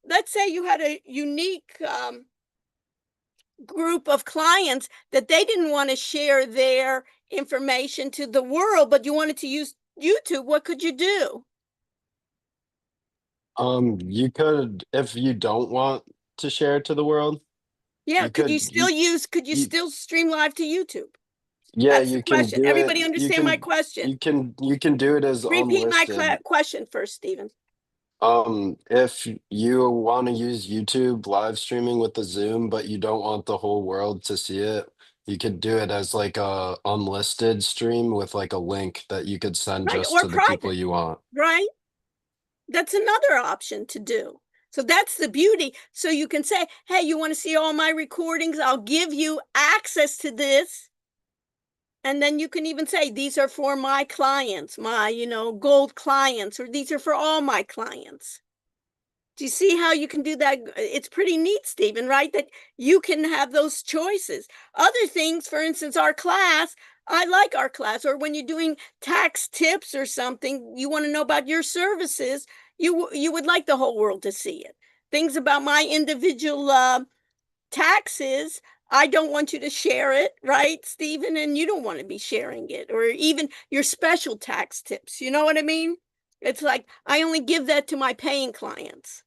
let's say you had a unique group of clients that they didn't want to share their information to the world, but you wanted to use YouTube. What could you do? You could, if you don't want to share it to the world, Yeah, you could, you, could you you, still stream live to YouTube? yeah, That's the you can question. do it. Everybody understand my question? You can do it as Repeat my unlisted. question first, Stephen. If you want to use YouTube live streaming with the Zoom, but you don't want the whole world to see it, you could do it as like a unlisted stream with like a link that you could send Right, just or to the people private, you want. right? That's another option to do. So that's the beauty. So you can say, hey, you want to see all my recordings? I'll give you access to this. And then you can even say, these are for my clients, my, gold clients, or these are for all my clients. Do you see how you can do that? It's pretty neat, Stephen, right? That you can have those choices. Other things, for instance, our class, I like our class, or when you're doing tax tips or something, you want to know about your services, you would like the whole world to see it. Things about my individual taxes, I don't want you to share it, right, Stephen? And you don't want to be sharing it, or even your special tax tips. You know what I mean? It's like I only give that to my paying clients,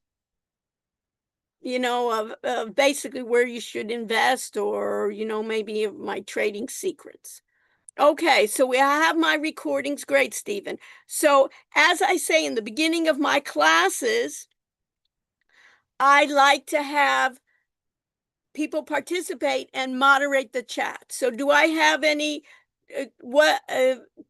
of basically where you should invest, or, maybe my trading secrets. Okay, so we have my recordings. Great, Stephen. So as I say in the beginning of my classes, I like to have people participate and moderate the chat. So do I have any,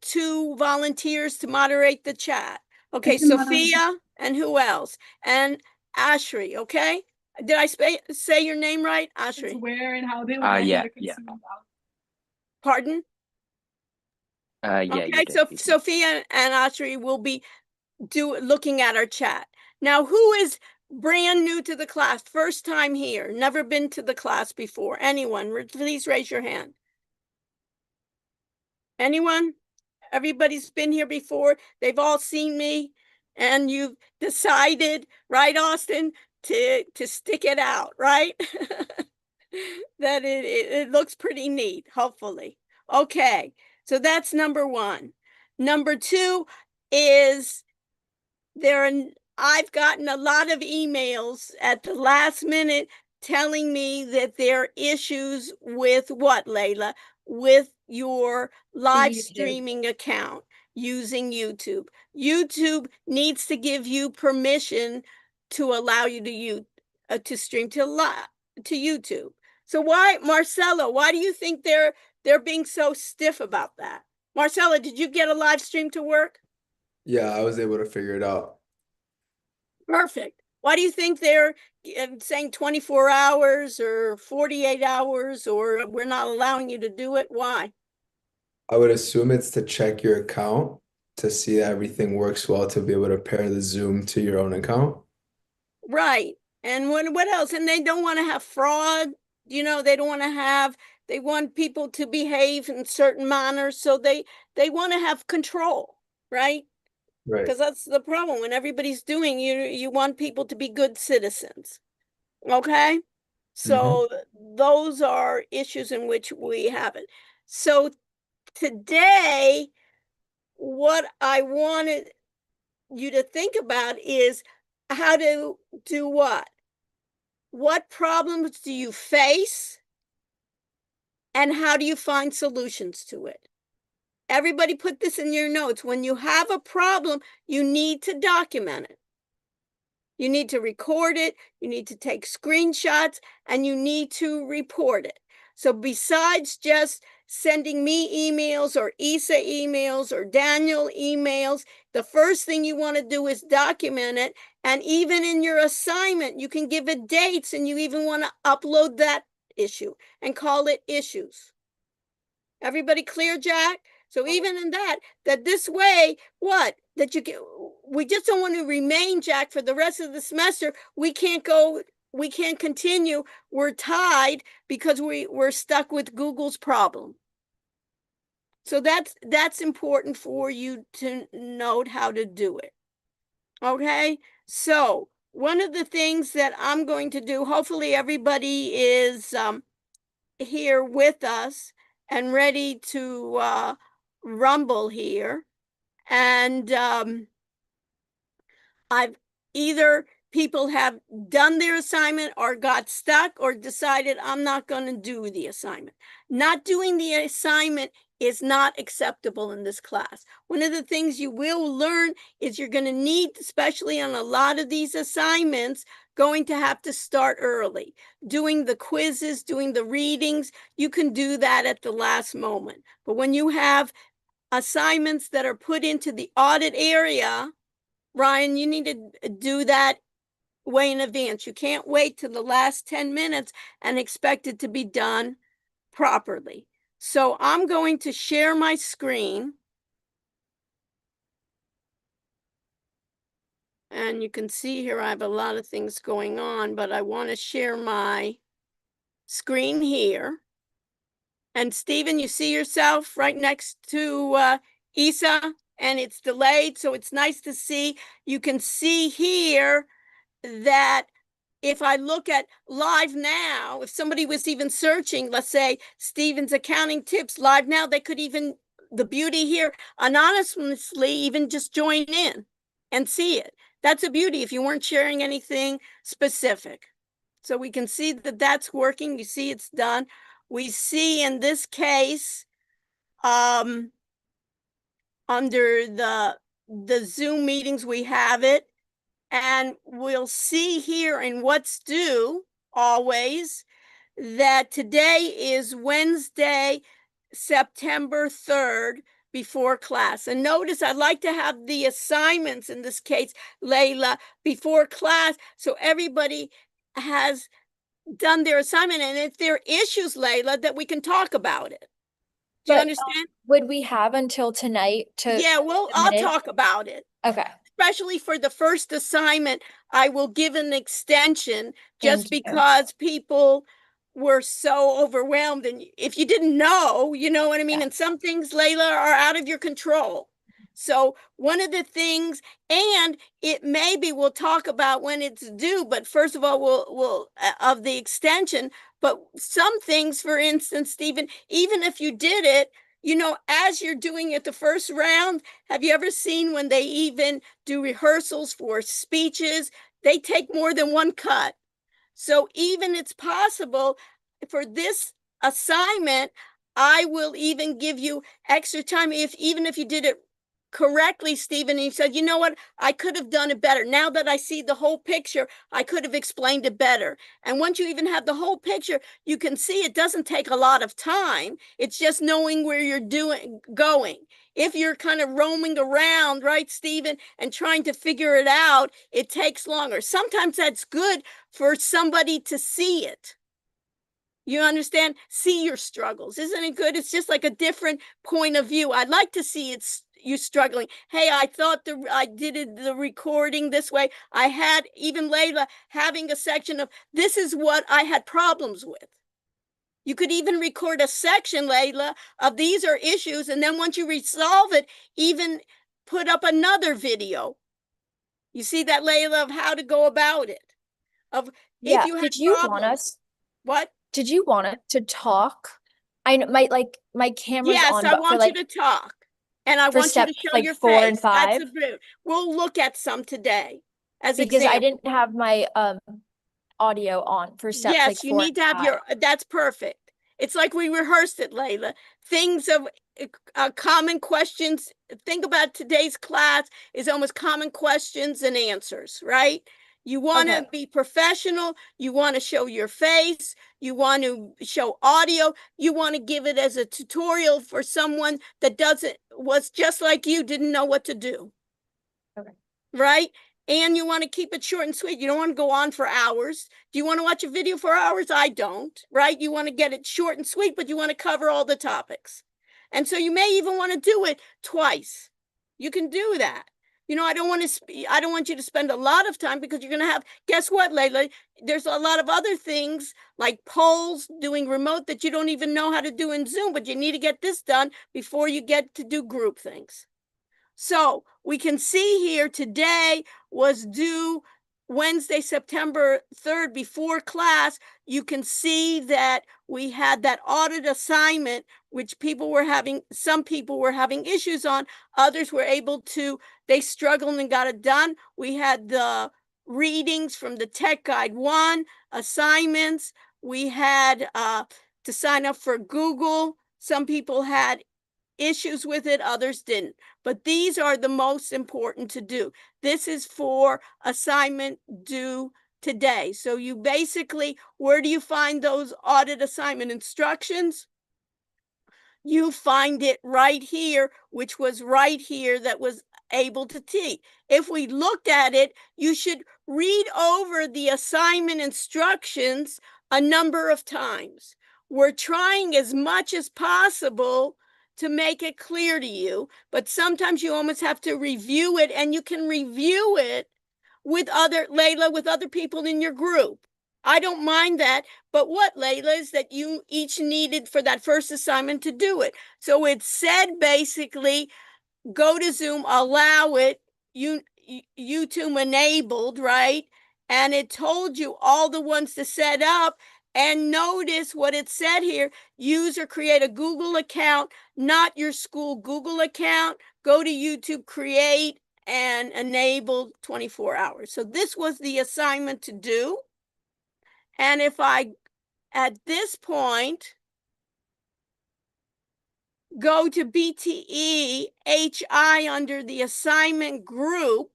two volunteers to moderate the chat? Okay, Sophia, and who else? And Ashri, okay? Did I say your name right, Ashri? Where and how they want Yeah, to yeah. consume. Pardon? Yeah, you Okay, did. so You did. Sophia and Ashri will be looking at our chat. Now, who is brand new to the class, first time here, never been to the class before? Anyone? Please raise your hand. Anyone? Everybody's been here before. They've all seen me, and you've decided, right, Austin, to stick it out, right? That it looks pretty neat, hopefully. Okay, so that's number one. Number two is I've gotten a lot of emails at the last minute telling me that there are issues with what, Layla? With your live streaming account using YouTube. YouTube needs to give you permission to allow you to stream to YouTube. So why, Marcella, why do you think they're being so stiff about that? Marcella, did you get a live stream to work? Yeah, I was able to figure it out. Perfect. Why do you think they're saying 24 hours or 48 hours, or we're not allowing you to do it? Why? I would assume it's to check your account to see that everything works well to be able to pair the Zoom to your own account. Right. And what else? And they don't want to have fraud. They don't want to they want people to behave in certain manners. So they want to have control, right? Right. Because that's the problem. When everybody's doing, you want people to be good citizens. Okay? So those are issues in which we have it. So today, what I wanted you to think about is how to do what? What problems do you face? And how do you find solutions to it? Everybody put this in your notes. When you have a problem, you need to document it. You need to record it, you need to take screenshots, and you need to report it. So besides just sending me emails or Isa emails or Daniel emails, the first thing you want to do is document it. And even in your assignment, you can give it dates, and you even want to upload that issue and call it issues. Everybody clear, Jack? So even in that this way, what? That you get, we just don't want to remain, Jack, for the rest of the semester. We can't continue. We're tied because we're stuck with Google's problem. So that's important for you to note how to do it. Okay? So one of the things that I'm going to do, hopefully everybody is here with us and ready to rumble here. And I've either people have done their assignment or got stuck or decided I'm not going to do the assignment. Not doing the assignment is not acceptable in this class. One of the things you will learn is you're going to need, especially on a lot of these assignments, going to have to start early. Doing the quizzes, doing the readings, you can do that at the last moment. But when you have assignments that are put into the audit area, Ryan, you need to do that way in advance. You can't wait till the last 10 minutes and expect it to be done properly. So I'm going to share my screen. And you can see here I have a lot of things going on, but I want to share my screen here. And Stephen, you see yourself right next to Isa, and it's delayed, so it's nice to see. You can see here that if I look at live now, if somebody was even searching, let's say Stephen's accounting tips live now, they could even, the beauty here, anonymously even just join in and see it. That's a beauty if you weren't sharing anything specific. So we can see that that's working. You see it's done. We see in this case, under the Zoom meetings, we have it. And we'll see here in what's due always that today is Wednesday, September 3rd before class. And notice I'd like to have the assignments in this case, Layla, before class so everybody has done their assignment. And if there are issues, Layla, that we can talk about it. Do you understand? Would we have until tonight to? Yeah, well, I'll talk about it. Okay. Especially for the first assignment, I will give an extension just because people were so overwhelmed. And if you didn't know, you know what I mean? Yeah. And some things, Layla, are out of your control. So one of the things, and it maybe we'll talk about when it's due, but first of all, we'll of the extension, but some things, for instance, Stephen, even if you did it, you know, as you're doing it the first round, have you ever seen when they even do rehearsals for speeches? They take more than one cut. So even it's possible for this assignment, I will even give you extra time even if you did it correctly, Stephen, and you said, you know what, I could have done it better. Now that I see the whole picture, I could have explained it better. And once you even have the whole picture, you can see it doesn't take a lot of time. It's just knowing where you're going. If you're kind of roaming around, right, Stephen, and trying to figure it out, it takes longer. Sometimes that's good for somebody to see it. You understand? See your struggles. Isn't it good? It's just like a different point of view. I'd like to see you struggling. Hey, I thought I did the recording this way. I had even Layla having a section of this is what I had problems with. You could even record a section, Layla, of these are issues. And then once you resolve it, even put up another video. You see that, Layla, of how to go about it. Of if you have did you problems. Want us? What? Did you want it to talk? I know my camera's on. Yes, I want you to talk. And I want you to show your 4 face. and 5. That's we'll look at some today as because example. I didn't have my audio on for steps yes, like 4 you need to have 5. your, that's perfect. It's like we rehearsed it, Layla. Things of common questions. Think about today's class is almost common questions and answers, right? You want to be professional. You want to show your face. You want to show audio. You want to give it as a tutorial for someone that was just like you, didn't know what to do. Okay. Right? And you want to keep it short and sweet. You don't want to go on for hours. Do you want to watch a video for hours? I don't, right? You want to get it short and sweet, but you want to cover all the topics. And so you may even want to do it twice. You can do that. You know, I don't want you to spend a lot of time because you're going to have, guess what, Layla? There's a lot of other things like polls, doing remote that you don't even know how to do in Zoom, but you need to get this done before you get to do group things. So we can see here today was due Wednesday, September 3rd, before class, you can see that we had that audit assignment, which some people were having issues on, others were able to, they struggled and got it done. We had the readings from the Tech Guide 1, assignments. We had to sign up for Google. Some people had issues with it, others didn't. But these are the most important to do. This is for assignment due today. So you basically, where do you find those audit assignment instructions? You find it right here, which was right here that was able to teach. If we looked at it, you should read over the assignment instructions a number of times. We're trying as much as possible to make it clear to you, but sometimes you almost have to review it, and you can review it with other people in your group. I don't mind that, but what, Layla, is that you each needed for that first assignment to do it. So it said basically, go to Zoom, allow it, YouTube enabled, right? And it told you all the ones to set up. And notice what it said here, use or create a Google account, not your school Google account. Go to YouTube, create, and enable 24 hours. So this was the assignment to do. And if I, at this point, go to BTE-HI under the assignment group,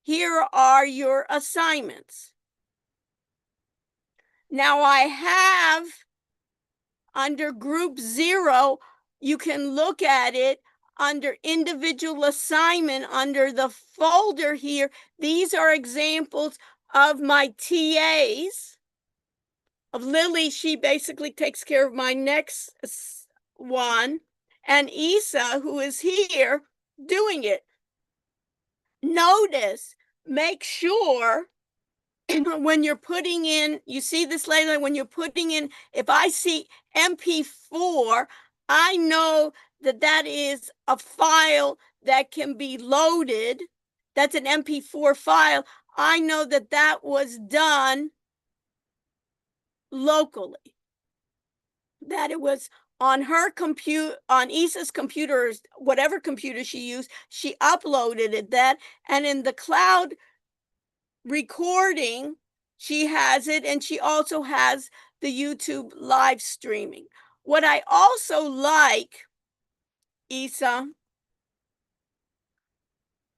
here are your assignments. Now I have under group 0, you can look at it under individual assignment under the folder here. These are examples of my TAs. Of Lily, she basically takes care of my next one, and Isa, who is here doing it. Notice, make sure when you're putting in, you see this later, when you're putting in, if I see MP4, I know that that is a file that can be loaded. That's an MP4 file. I know that that was done locally, that it was on her computer, on Isa's computer, whatever computer she used, she uploaded it that, and in the cloud recording, she has it, and she also has the YouTube live streaming. What I also like, Isa,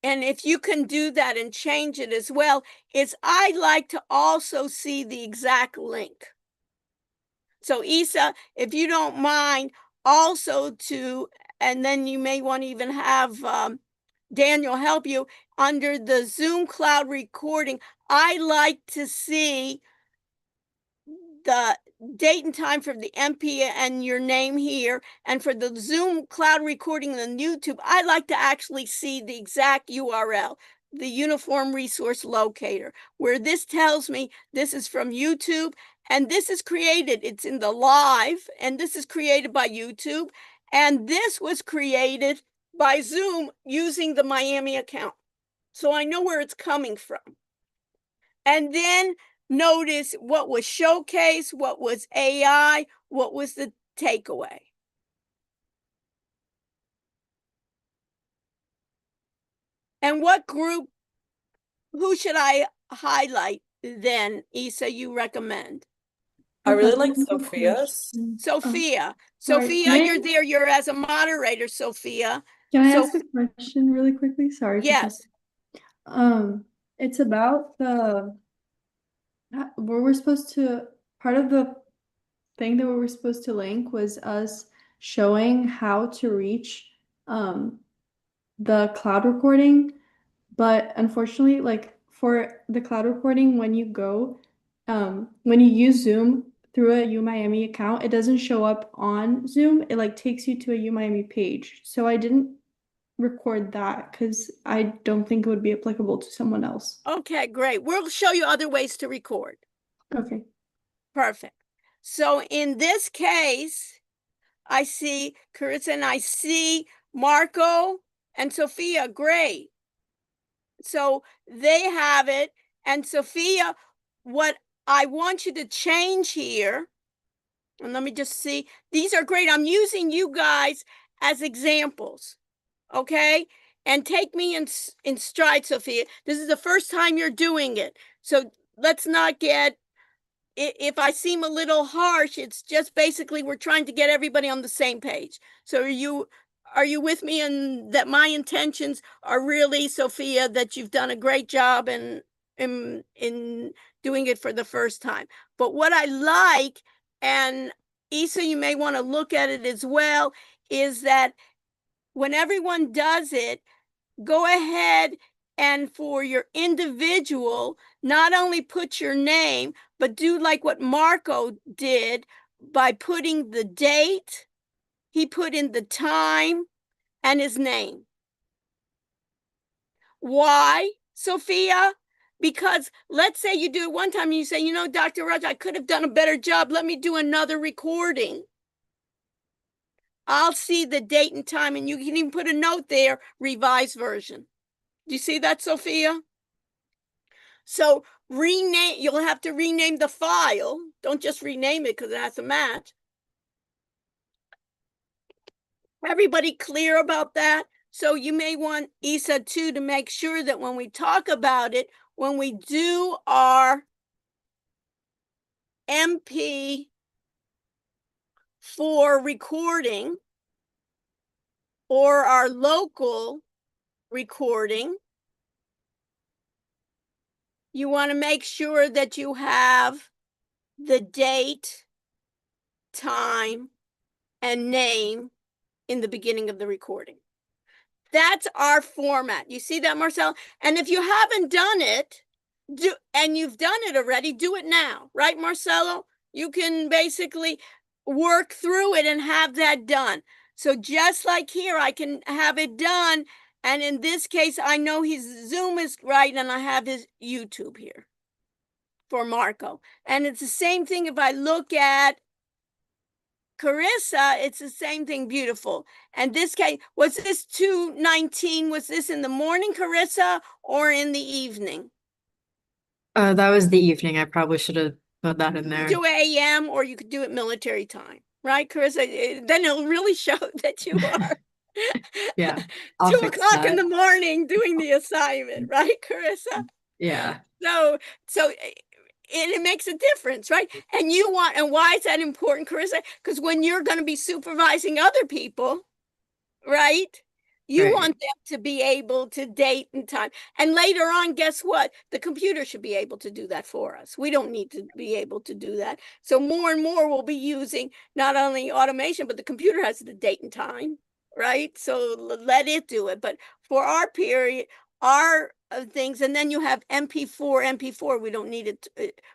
and if you can do that and change it as well, is I like to also see the exact link. So Isa, if you don't mind also to, and then you may want to even have Daniel help you, under the Zoom cloud recording, I like to see the date and time for the MP and your name here. And for the Zoom cloud recording on YouTube, I like to actually see the exact URL, the Uniform Resource Locator, where this tells me this is from YouTube, and this is created, it's in the live, and this is created by YouTube, and this was created by Zoom using the Miami account. So I know where it's coming from. And then notice what was showcased, what was AI, what was the takeaway. And what group, who should I highlight then, Isa, you recommend? I really like Sophia's. Sophia. sorry, Sophia, can I- you're there. You're as a moderator, Sophia. Can I So- ask a question really quickly? Sorry. Yes. It's about the where we're supposed to, part of the thing that we were supposed to link was us showing how to reach the cloud recording, but unfortunately, like for the cloud recording, when you use Zoom through a UMiami account, it doesn't show up on Zoom. It like takes you to a UMiami page. So I didn't record that because I don't think it would be applicable to someone else. Okay, great. We'll show you other ways to record. Okay. Perfect. So in this case, I see Carissa and I see Marco and Sophia. Great. So they have it. And Sophia, what I want you to change here, and let me just see, these are great. I'm using you guys as examples, okay? And take me in stride, Sophia. This is the first time you're doing it. So let's not get, if I seem a little harsh, it's just basically we're trying to get everybody on the same page. So are you with me in that my intentions are really, Sophia, that you've done a great job in doing it for the first time. But what I like, and Isa, you may want to look at it as well, is that when everyone does it, go ahead and for your individual, not only put your name, but do like what Marco did by putting the date. He put in the time and his name. Why, Sophia? Because let's say you do it one time and you say, you know, Dr. Raj, I could have done a better job. Let me do another recording. I'll see the date and time, and you can even put a note there, revised version. Do you see that, Sophia? So rename, you'll have to rename the file. Don't just rename it because it has to match. Everybody clear about that? So you may want Isa too to make sure that when we talk about it, when we do our MP4 recording or our local recording, you want to make sure that you have the date, time, and name in the beginning of the recording. That's our format. You see that, Marcel? And if you haven't done it, and you've done it already, do it now, right, Marcelo? You can basically work through it and have that done. So just like here, I can have it done. And in this case, I know his Zoom is right, and I have his YouTube here for Marco. And it's the same thing if I look at Carissa, it's the same thing, beautiful. And this case, was this 2:19? Was this in the morning, Carissa, or in the evening? That was the evening. I probably should have put that in there. Do AM, or you could do it military time, right, Carissa? Then it'll really show that you are Yeah, I'll 2 fix o'clock in that. the morning doing the assignment, right, Carissa? Yeah. So it makes a difference, right? And you want, and why is that important, Carissa? Because when you're going to be supervising other people, right? You Right. want them to be able to date and time. And later on, guess what? The computer should be able to do that for us. We don't need to be able to do that. So more and more we'll be using not only automation, but the computer has the date and time, right? So let it do it. But for our period, our things, and then you have MP4. We don't need it.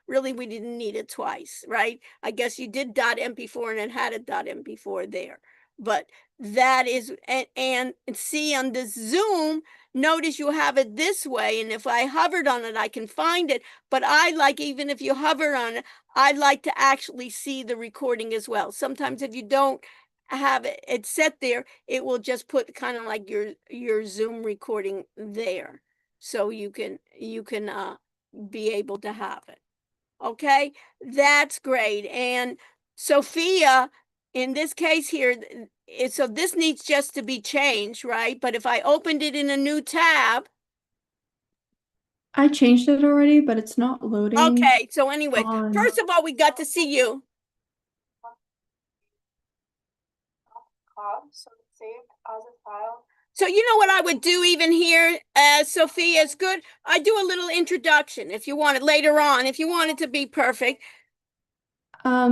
Really, we didn't need it twice, right? I guess you did .mp4 and it had a .mp4 there. But that is, and see on this Zoom, notice you have it this way. And if I hovered on it, I can find it. But I like, even if you hover on it, I like to actually see the recording as well. Sometimes if you don't have it set there, it will just put kind of like your Zoom recording there. So you can be able to have it. Okay, that's great. And Sophia, in this case here, so this needs just to be changed, right? But if I opened it in a new tab. I changed it already, but it's not loading. Okay, so anyway, first of all, we got to see you. So it's saved as a file. So you know what I would do even here, Sophia, is good. I do a little introduction if you want it later on, if you want it to be perfect.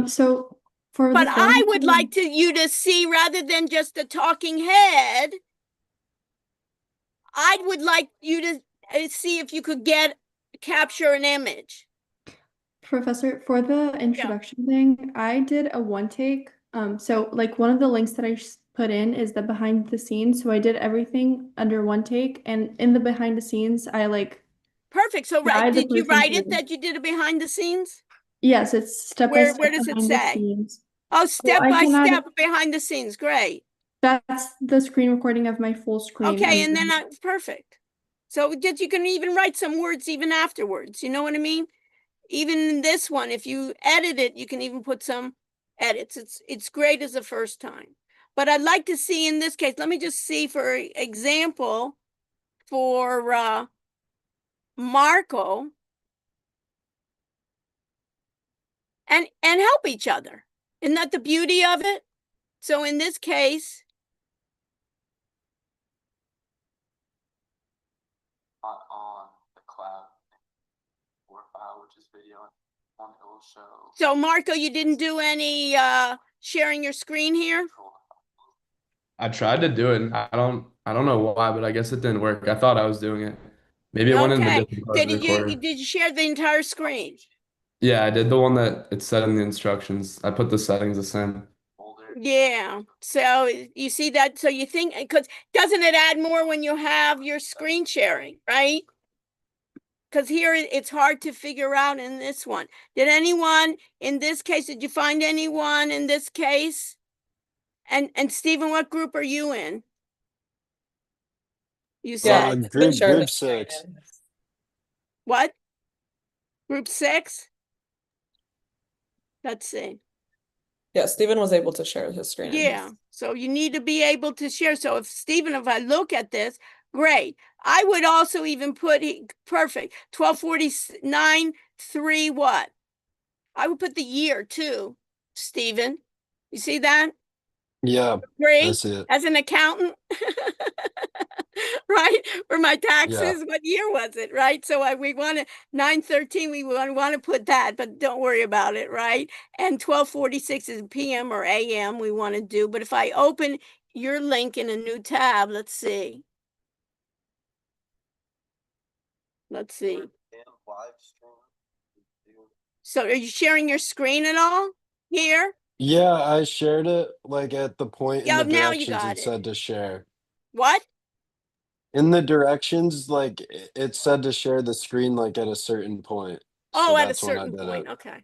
So for but the I would like you to see, rather than just a talking head, I would like you to see if you could capture an image. Professor, for the introduction thing, I did a one take. So like one of the links that I put in is the behind the scenes. So I did everything under one take, and in the behind the scenes, I like. Perfect. So did you write it that you did a behind the scenes? Yes, it's step by step. Where does it say? Oh, step by step behind the scenes. Great. That's the screen recording of my full screen. Okay, and then perfect. So just you can even write some words even afterwards. You know what I mean? Even in this one, if you edit it, you can even put some edits. It's great as a first time. But I'd like to see in this case, let me just see for example, for Marco, and help each other. Isn't that the beauty of it? So in this case, on the cloud or file, which is video on, it will show. So Marco, you didn't do any sharing your screen here? I tried to do it. And I don't know why, but I guess it didn't work. I thought I was doing it. Maybe it went in the Okay. different part of the recorder. Did you share the entire screen? Yeah, I did the one that it said in the instructions. I put the settings the same. Yeah. So you see that? So you think, because doesn't it add more when you have your screen sharing, right? Because here it's hard to figure out in this one. Did anyone in this case, did you find anyone in this case? And Stephen, what group are you in? You Yeah, said Group 6. what? Group 6? Let's see. Yeah, Stephen was able to share his screen. Yeah, so you need to be able to share. So if Stephen, if I look at this, great. I would also even put, perfect, 1249, 3 what? I would put the year too, Stephen. You see that? Yeah, I Great, see it. as an accountant, right? For my taxes, Yeah. what year was it, right? So we want to, 913, we want to put that, but don't worry about it, right? And 1246 is PM or AM we want to do. But if I open your link in a new tab, let's see. Let's see. So are you sharing your screen at all here? Yeah, I shared it like at the point in Yeah, the now you directions got it it. said to share. What? In the directions, like it said to share the screen like at a certain point. Oh, So at a that's when I certain did point. it. Okay.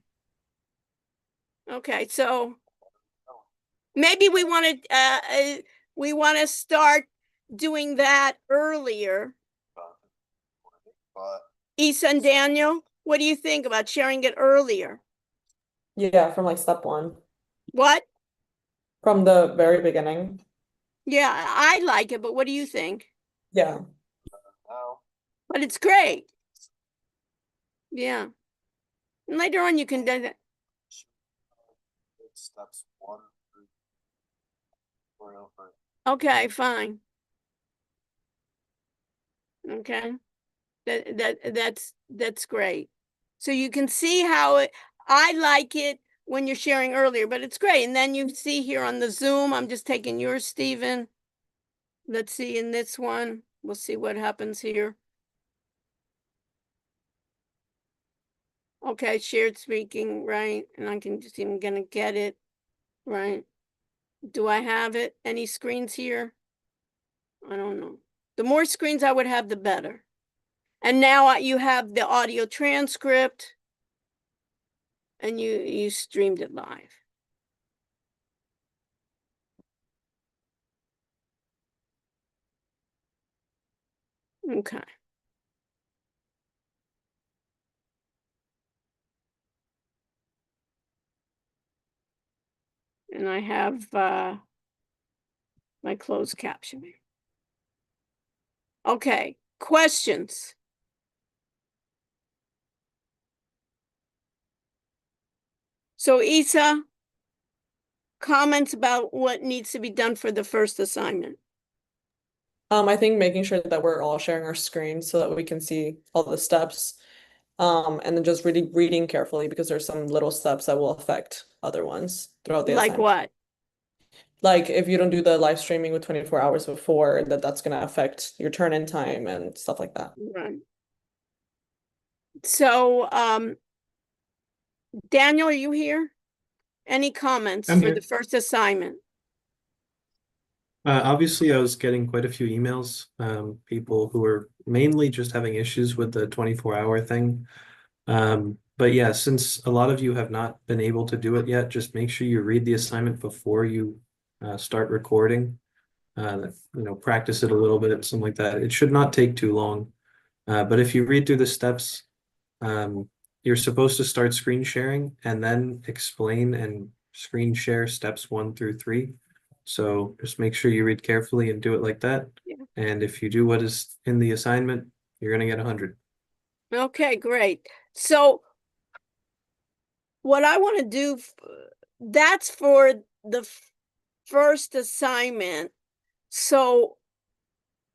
Okay, so maybe we want to start doing that earlier. Issa and Daniel, what do you think about sharing it earlier? Yeah, from like step 1. What? From the very beginning. Yeah, I like it, but what do you think? Yeah. But it's great. Yeah. And later on you can do that. Steps 1 through 4. Okay, fine. Okay. That's great. So you can see how I like it when you're sharing earlier, but it's great. And then you see here on the Zoom, I'm just taking yours, Stephen. Let's see in this one. We'll see what happens here. Okay, shared speaking, right? And I can just even gonna get it, right? Do I have it? Any screens here? I don't know. The more screens I would have, the better. And now you have the audio transcript and you streamed it live. Okay. And I have my closed captioning. Okay, questions? So Issa, comments about what needs to be done for the first assignment? I think making sure that we're all sharing our screen so that we can see all the steps. And then just really reading carefully because there's some little steps that will affect other ones throughout the Like assignment. what? Like if you don't do the live streaming with 24 hours before, that's gonna affect your turn-in time and stuff like that. Right. So, Daniel, are you here? Any comments I'm for here. the first assignment? Obviously, I was getting quite a few emails, people who were mainly just having issues with the 24-hour thing. But yeah, since a lot of you have not been able to do it yet, just make sure you read the assignment before you start recording. Practice it a little bit, something like that. It should not take too long. But if you read through the steps, you're supposed to start screen sharing and then explain and screen share steps 1 through 3. So just make sure you read carefully and do it like that. Yeah. And if you do what is in the assignment, you're going to get 100. Okay, great. So what I want to do, that's for the first assignment. So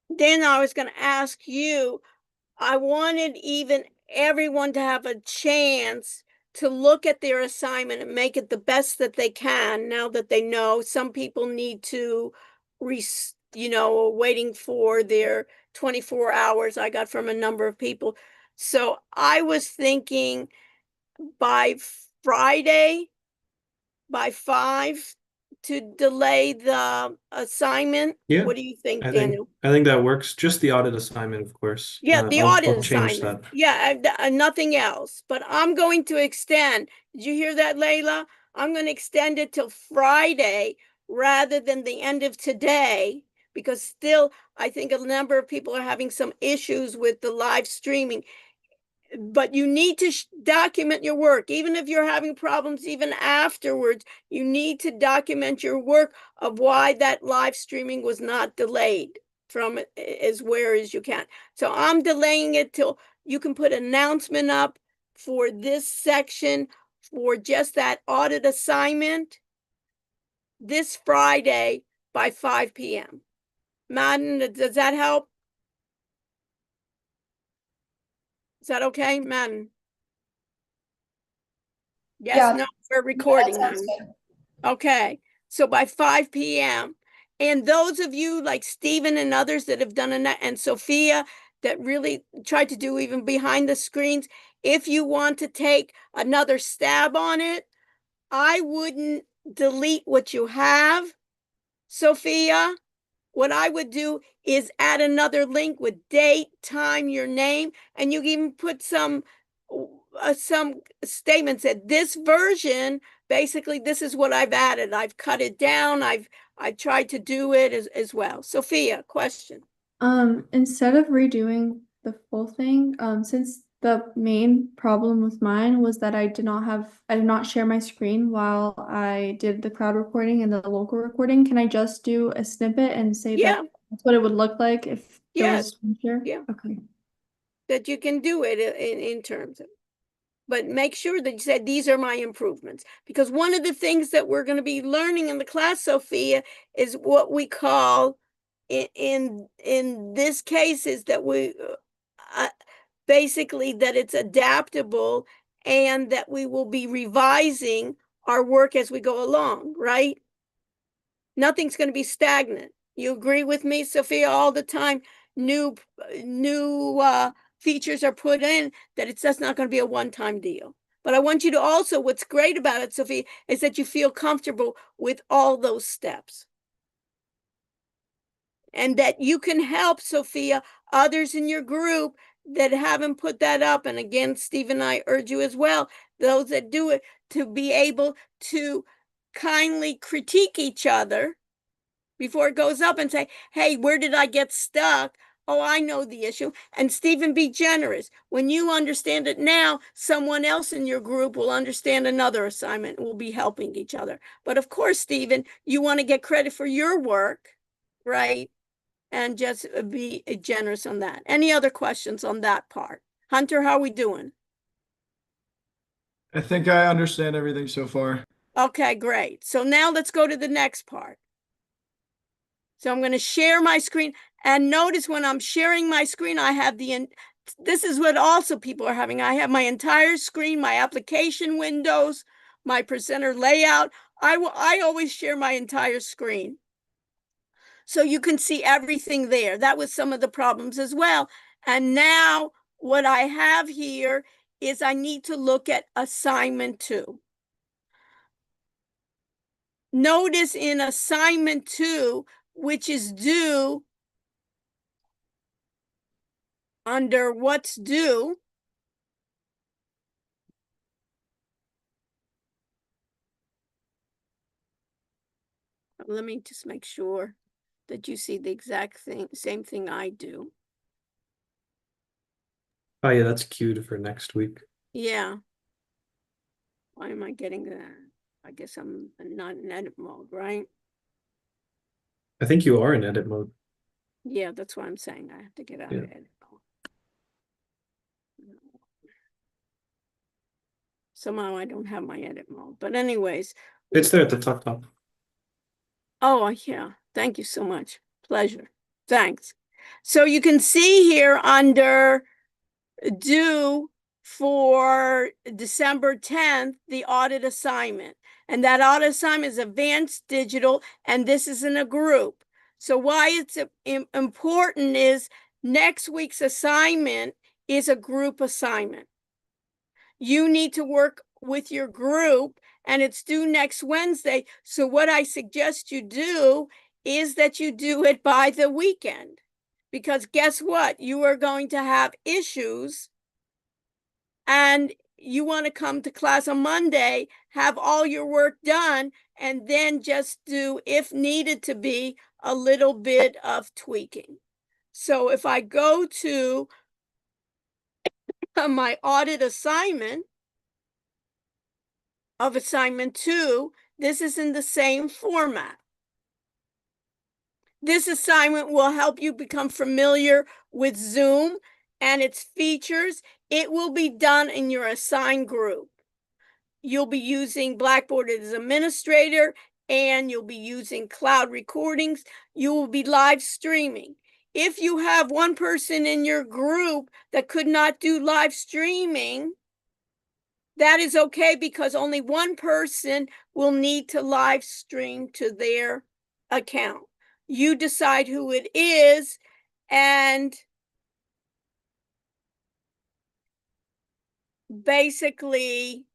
then I was going to ask you, I wanted even everyone to have a chance to look at their assignment and make it the best that they can now that they know some people need to, waiting for their 24 hours I got from a number of people. So I was thinking by Friday, by 5, to delay the assignment. Yeah, What do you think, I Daniel? think that works. Just the audit assignment, of course. Yeah, the I'll audit change assignment. that. Yeah, nothing else. But I'm going to extend. Did you hear that, Layla? I'm going to extend it till Friday rather than the end of today, because still, I think a number of people are having some issues with the live streaming. But you need to document your work, even if you're having problems even afterwards. You need to document your work of why that live streaming was not delayed from as where as you can. So I'm delaying it till you can put an announcement up for this section for just that audit assignment this Friday by 5 p.m. Madden, does that help? Is that okay, Madden? Yes, Yeah. no, we're Yeah, that recording now. sounds good. Okay, so by 5 p.m. And those of you like Stephen and others that have done it, and Sophia that really tried to do even behind the screens, if you want to take another stab on it, I wouldn't delete what you have, Sophia. What I would do is add another link with date, time, your name, and you can even put some statements that this version, basically, this is what I've added. I've cut it down. I've tried to do it as well. Sophia, question. Instead of redoing the full thing, since the main problem with mine was that I did not share my screen while I did the cloud recording and the local recording. Can I just do a snippet and say Yeah. that that's what it would look like if there Yes. was screen share? Yeah. Okay. That you can do it in terms of, but make sure that you said these are my improvements, because one of the things that we're going to be learning in the class, Sophia, is what we call in this case is that we basically that it's adaptable and that we will be revising our work as we go along, right? Nothing's going to be stagnant. You agree with me, Sophia? All the time, new features are put in, that it's just not going to be a one-time deal. But I want you to also, what's great about it, Sophia, is that you feel comfortable with all those steps. And that you can help, Sophia, others in your group that haven't put that up. And again, Steve and I urge you as well, those that do it, to be able to kindly critique each other before it goes up and say, hey, where did I get stuck? Oh, I know the issue. And Stephen, be generous. When you understand it now, someone else in your group will understand another assignment and will be helping each other. But of course, Stephen, you want to get credit for your work, right? And just be generous on that. Any other questions on that part? Hunter, how are we doing? I think I understand everything so far. Okay, great. So now let's go to the next part. So I'm going to share my screen, and notice when I'm sharing my screen, I have this is what also people are having. I have my entire screen, my application windows, my presenter layout. I always share my entire screen, so you can see everything there. That was some of the problems as well. And now what I have here is I need to look at assignment 2. Notice in assignment 2, which is due under what's due, let me just make sure that you see the exact thing, same thing I do. Oh yeah, that's queued for next week. Yeah. Why am I getting that? I guess I'm not in edit mode, right? I think you are in edit mode. Yeah, that's what I'm saying. I have to get out of Yeah. edit mode. Somehow I don't have my edit mode. But anyways. It's there at the top. Oh, yeah. Thank you so much. Pleasure. Thanks. So you can see here under due for December 10th, the audit assignment. And that audit assignment is advanced digital, and this is in a group. So why it's important is next week's assignment is a group assignment. You need to work with your group, and it's due next Wednesday. So what I suggest you do is that you do it by the weekend. Because guess what? You are going to have issues, and you want to come to class on Monday, have all your work done, and then just do, if needed to be, a little bit of tweaking. So if I go to my audit assignment of assignment 2, this is in the same format. This assignment will help you become familiar with Zoom and its features. It will be done in your assigned group. You'll be using Blackboard as administrator, and you'll be using cloud recordings. You will be live streaming. If you have one person in your group that could not do live streaming, that is okay, because only one person will need to live stream to their account. You decide who it is, and basically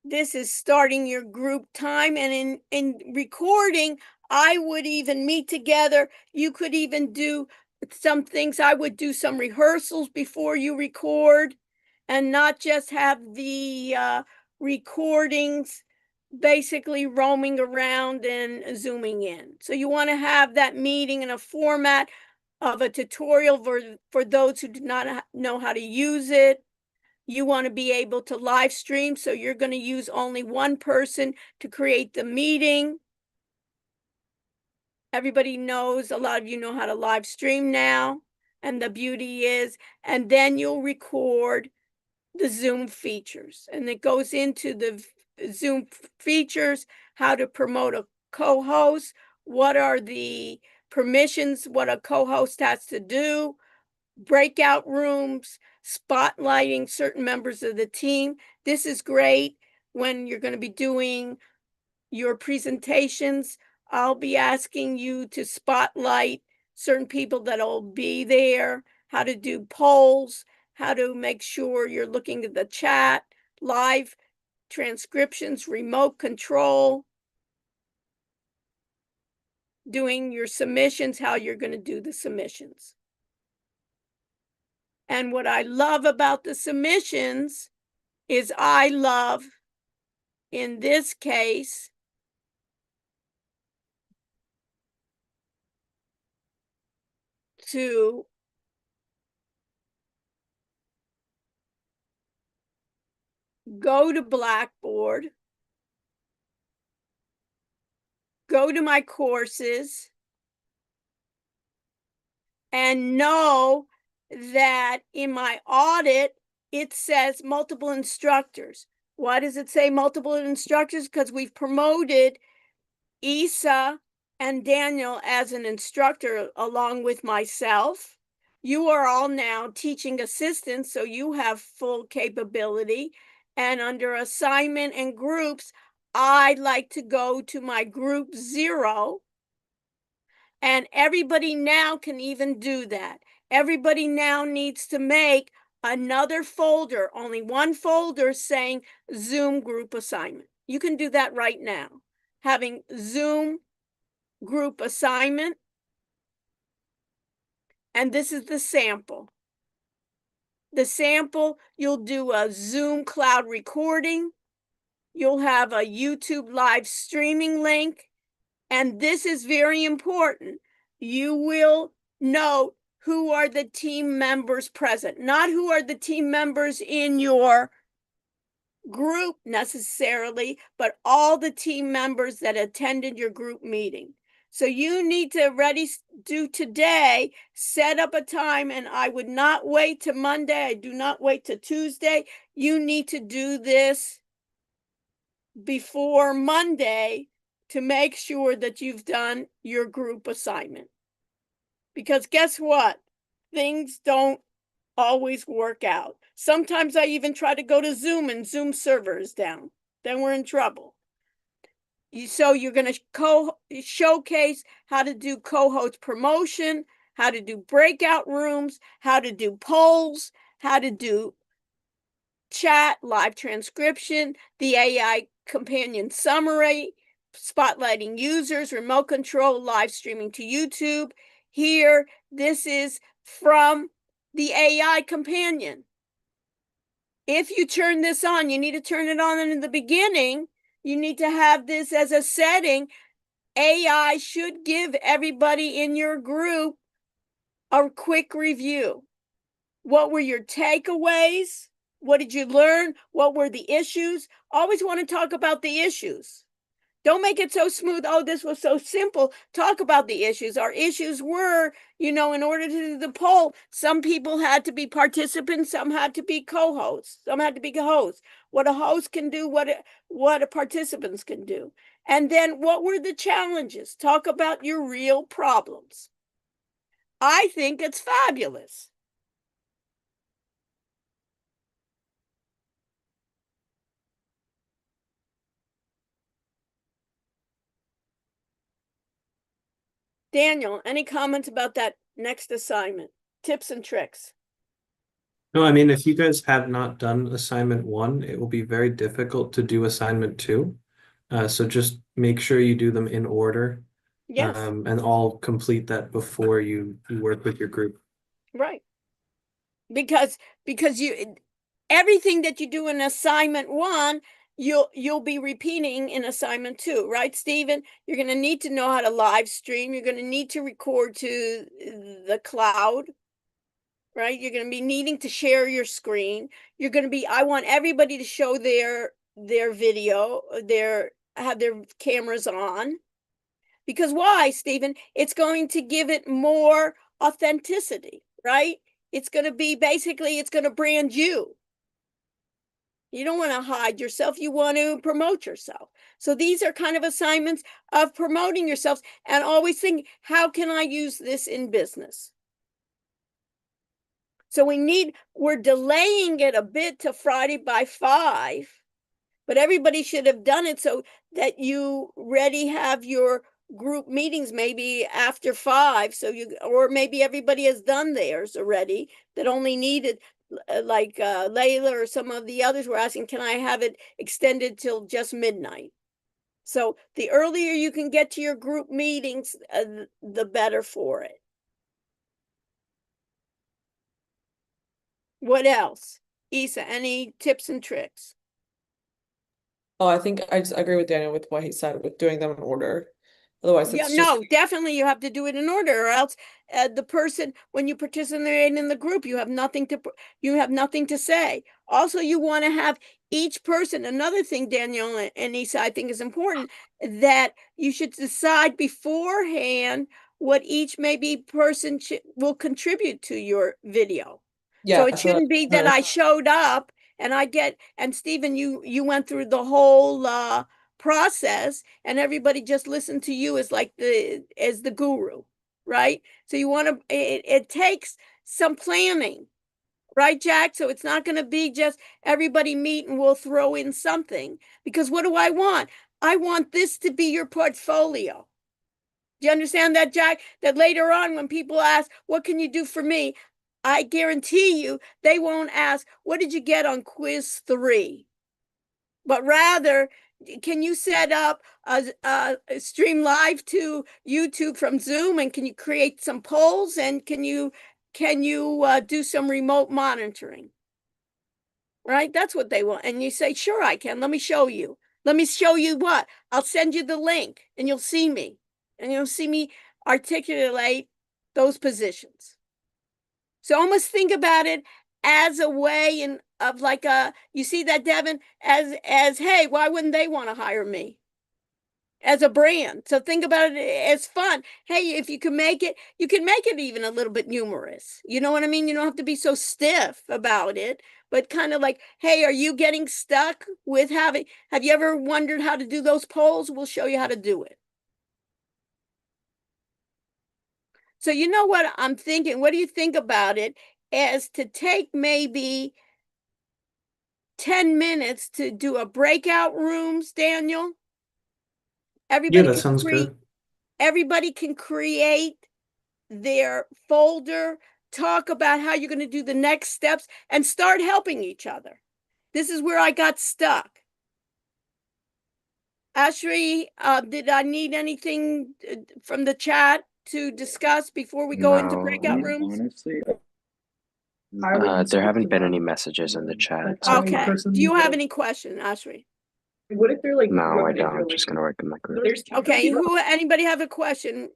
this is starting your group time. And in recording, I would even meet together. You could even do some things. I would do some rehearsals before you record, and not just have the recordings basically roaming around and zooming in. So you want to have that meeting in a format of a tutorial for those who do not know how to use it. You want to be able to live stream, so you're going to use only one person to create the meeting. Everybody knows, a lot of you know how to live stream now, and the beauty is, and then you'll record the Zoom features, and it goes into the Zoom features, how to promote a co-host, what are the permissions, what a co-host has to do, breakout rooms, spotlighting certain members of the team. This is great when you're going to be doing your presentations. I'll be asking you to spotlight certain people that'll be there, how to do polls, how to make sure you're looking at the chat, live transcriptions, remote control, doing your submissions, how you're going to do the submissions. And what I love about the submissions is I love, in this case, to go to Blackboard, go to my courses, and know that in my audit, it says multiple instructors. Why does it say multiple instructors? Because we've promoted Isa and Daniel as an instructor along with myself. You are all now teaching assistants, so you have full capability. And under assignment and groups, I like to go to my group 0. And everybody now can even do that. Everybody now needs to make another folder, only one folder, saying Zoom group assignment. You can do that right now. Having Zoom group assignment. And this is the sample. The sample, you'll do a Zoom cloud recording. You'll have a YouTube live streaming link. And this is very important. You will note who are the team members present, not who are the team members in your group necessarily, but all the team members that attended your group meeting. So you need to do today, set up a time, and I would not wait to Monday. I do not wait to Tuesday. You need to do this before Monday to make sure that you've done your group assignment. Because guess what? Things don't always work out. Sometimes I even try to go to Zoom and Zoom server is down. Then we're in trouble. So you're going to showcase how to do co-host promotion, how to do breakout rooms, how to do polls, how to do chat, live transcription, the AI companion summary, spotlighting users, remote control, live streaming to YouTube. Here, this is from the AI companion. If you turn this on, you need to turn it on in the beginning. You need to have this as a setting. AI should give everybody in your group a quick review. What were your takeaways? What did you learn? What were the issues? Always want to talk about the issues. Don't make it so smooth. Oh, this was so simple. Talk about the issues. Our issues were, in order to do the poll, some people had to be participants, some had to be co-hosts, some had to be hosts. What a host can do, what a participants can do. And then what were the challenges? Talk about your real problems. I think it's fabulous. Daniel, any comments about that next assignment? Tips and tricks. No, I mean, if you guys have not done assignment 1, it will be very difficult to do assignment 2. So just make sure you do them in order. Yes. And all complete that before you work with your group. Right. Because everything that you do in assignment 1, you'll be repeating in assignment 2, right, Stephen? You're going to need to know how to live stream. You're going to need to record to the cloud, right? You're going to be needing to share your screen. I want everybody to show their video, have their cameras on. Because why, Stephen? It's going to give it more authenticity, right? It's going to be it's going to brand you. You don't want to hide yourself. You want to promote yourself. So these are kind of assignments of promoting yourselves and always think, how can I use this in business? So we're delaying it a bit to Friday by 5, but everybody should have done it so that you already have your group meetings maybe after 5. Or maybe everybody has done theirs already that only needed, like Layla or some of the others were asking, can I have it extended till just midnight? So the earlier you can get to your group meetings, the better for it. What else? Isa, any tips and tricks? Oh, I think I just agree with Daniel with what he said with doing them in order. Otherwise, it's no, definitely you have to do it in order, or else the person, when you participate in the group, you have nothing to say. Also, you want to have each person. Another thing, Daniel and Isa, I think is important, that you should decide beforehand what each maybe person will contribute to your video. Yeah, so it shouldn't be that I showed up and Stephen, you went through the whole process and everybody just listened to you as the guru, right? So you want to, it takes some planning, right, Jack? So it's not going to be just everybody meet and we'll throw in something, because what do I want? I want this to be your portfolio. Do you understand that, Jack? That later on when people ask, what can you do for me? I guarantee you they won't ask, what did you get on quiz 3? But rather, can you set up a stream live to YouTube from Zoom, and can you create some polls, and can you do some remote monitoring? Right? That's what they want. And you say, sure, I can. Let me show you. Let me show you what? I'll send you the link and you'll see me. And you'll see me articulate those positions. So almost think about it as a way of like you see that, Devin, as hey, why wouldn't they want to hire me? As a brand. So think about it as fun. Hey, if you can make it, you can make it even a little bit humorous. You know what I mean? You don't have to be so stiff about it, but kind of like, hey, are you getting stuck with have you ever wondered how to do those polls? We'll show you how to do it. So you know what I'm thinking? What do you think about it as to take maybe 10 minutes to do a breakout rooms, Daniel? Yeah, that sounds good. Everybody can create their folder, talk about how you're going to do the next steps, and start helping each other. This is where I got stuck. Ashri, did I need anything from the chat to discuss before we go into breakout rooms? Honestly, there haven't been any messages in the chat. Okay. Do you have any questions, Ashri? What if they're like? No, I don't. I'm just gonna work in my group. Okay. Anybody have a question?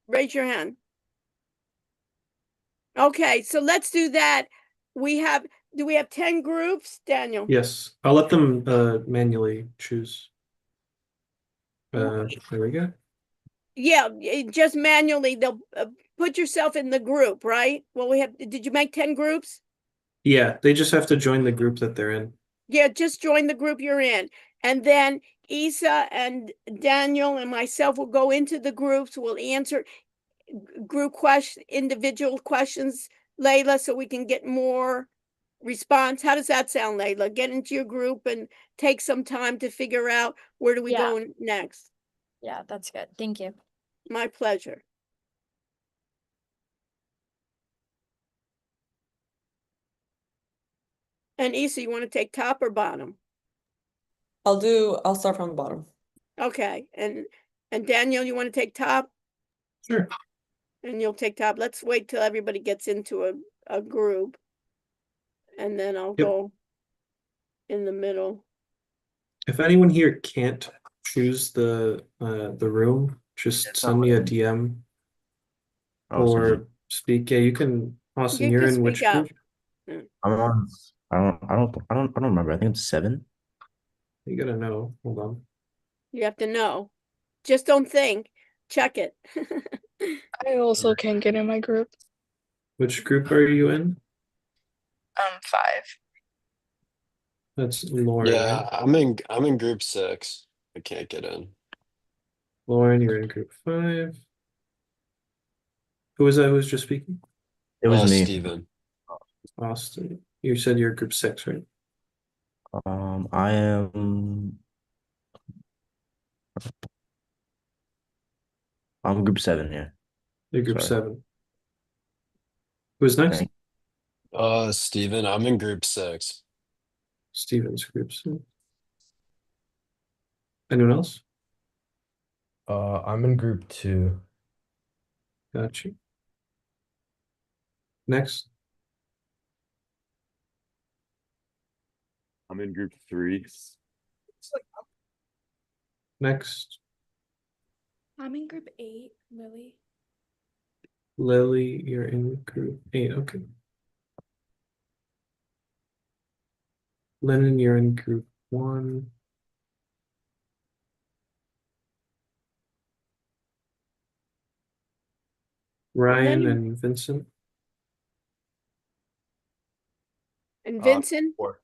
Raise your hand. Okay, so let's do that. Do we have 10 groups, Daniel? Yes, I'll let them manually choose. There we go. Yeah, just manually, they'll put yourself in the group, right? Well, did you make 10 groups? Yeah, they just have to join the group that they're in. Yeah, just join the group you're in. And then Isa and Daniel and myself will go into the groups. We'll answer individual questions, Layla, so we can get more response. How does that sound, Layla? Get into your group and take some time to figure out where do we go next. Yeah, that's good. Thank you. My pleasure. And Isa, you want to take top or bottom? I'll start from the bottom. Okay. And Daniel, you want to take top? Sure. And you'll take top. Let's wait till everybody gets into a group. And then I'll go in the middle. If anyone here can't choose the room, just send me a DM or speak. Yeah, you can. Austin, you're in which group? I'm on. I don't remember. I think it's 7. You gotta know. Hold on. You have to know. Just don't think. Check it. I also can't get in my group. Which group are you in? 5. That's Lauren, Yeah, right? I'm in group 6. I can't get in. Lauren, you're in group 5. Who was that who was just speaking? It was me. Steven. Austin. You said you're group 6, right? I am. I'm group 7 here. You're group Sorry. 7. Who's next? Steven, I'm in group 6. Steven's group 6. Anyone else? I'm in group 2. Got you. Next. I'm in group 3. Next. I'm in group 8, Lily. Lily, you're in group 8. Okay. Lennon, you're in group 1. Ryan and Vincent. And Vincent? 4.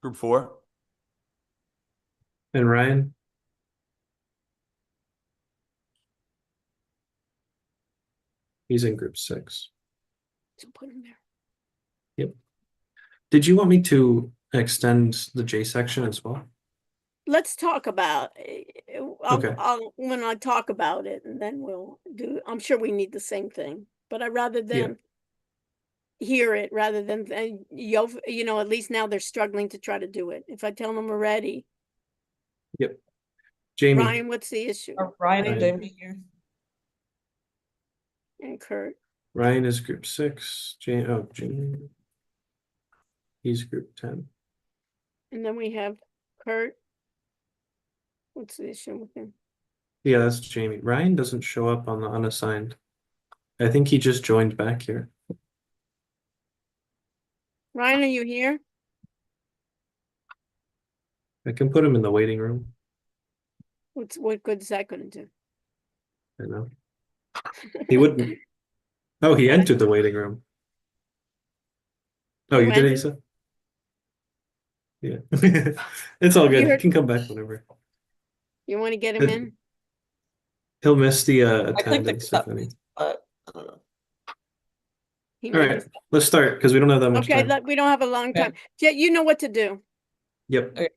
Group 4. And Ryan. He's in group 6. So put him there. Yep. Did you want me to extend the J section as well? Let's talk about Okay. when I talk about it, and then we'll do. I'm sure we need the same thing, but I rather than hear it rather than you know, at least now they're struggling to try to do it. If I tell them already. Yep. Jamie. Ryan, what's the issue? Ryan and Jamie here. And Kurt. Ryan is group 6. Jamie. He's group 10. And then we have Kurt. What's the issue with him? Yeah, that's Jamie. Ryan doesn't show up on the unassigned. I think he just joined back here. Ryan, are you here? I can put him in the waiting room. What good is that gonna do? I know. He wouldn't. Oh, he entered the waiting room. Oh, You you did, entered? Asa? Yeah. It's all You good. He heard- can come back whenever. You want to get him in? He'll miss the I clicked attendance if accept, any. but I don't know. He All might right, be. let's start because we don't have that much Okay, time. we don't have a long Yeah. time. Yeah, you know what to do. Yep. Okay.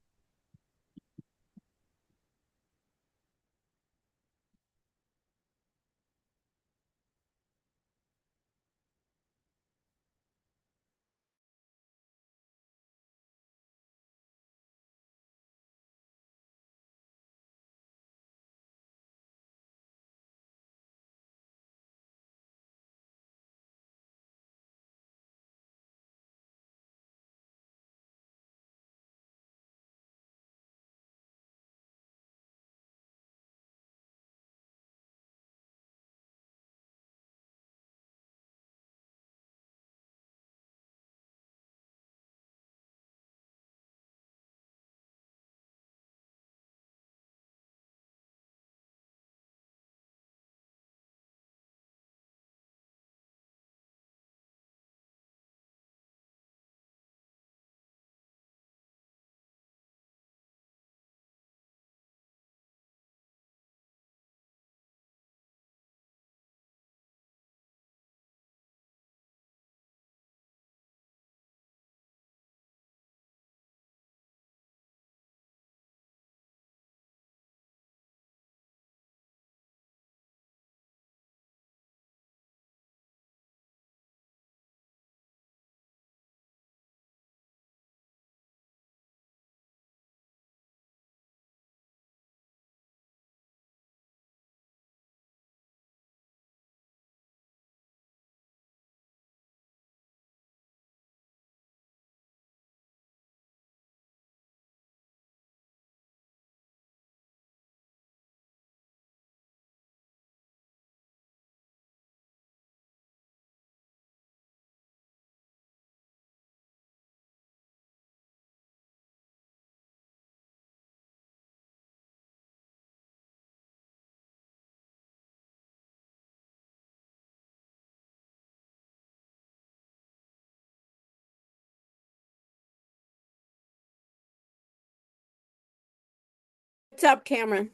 What's up, Cameron?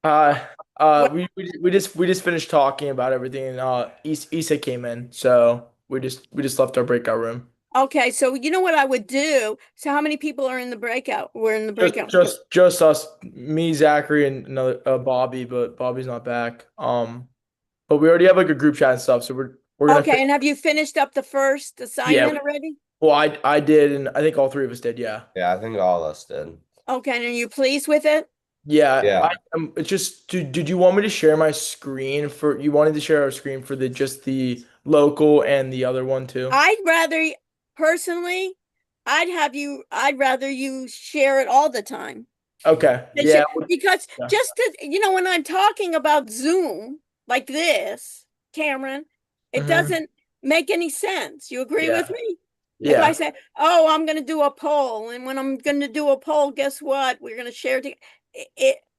Uh, What- we just finished talking about everything, and Issa came in, so we just left our breakout room. Okay, so you know what I would do? So how many people are in the breakout? We're in the breakout. Just us, me, Zachary, and another Bobby, but Bobby's not back. But we already have like a group chat and stuff, so we're gonna. Okay, and have you finished up the first assignment already? Well, I did, and I think all three of us did. Yeah. Yeah, I think all of us did. Okay, and are you pleased with it? Yeah. It's just. Did you want me to share my screen for? You wanted to share our screen for just the local and the other one too? Personally, I'd rather you share it all the time. Okay. Yeah. Because just to, when I'm talking about Zoom like this, Cameron, it doesn't make any sense. You agree with me? If I say, oh, I'm going to do a poll, and when I'm going to do a poll, guess what? We're going to share it.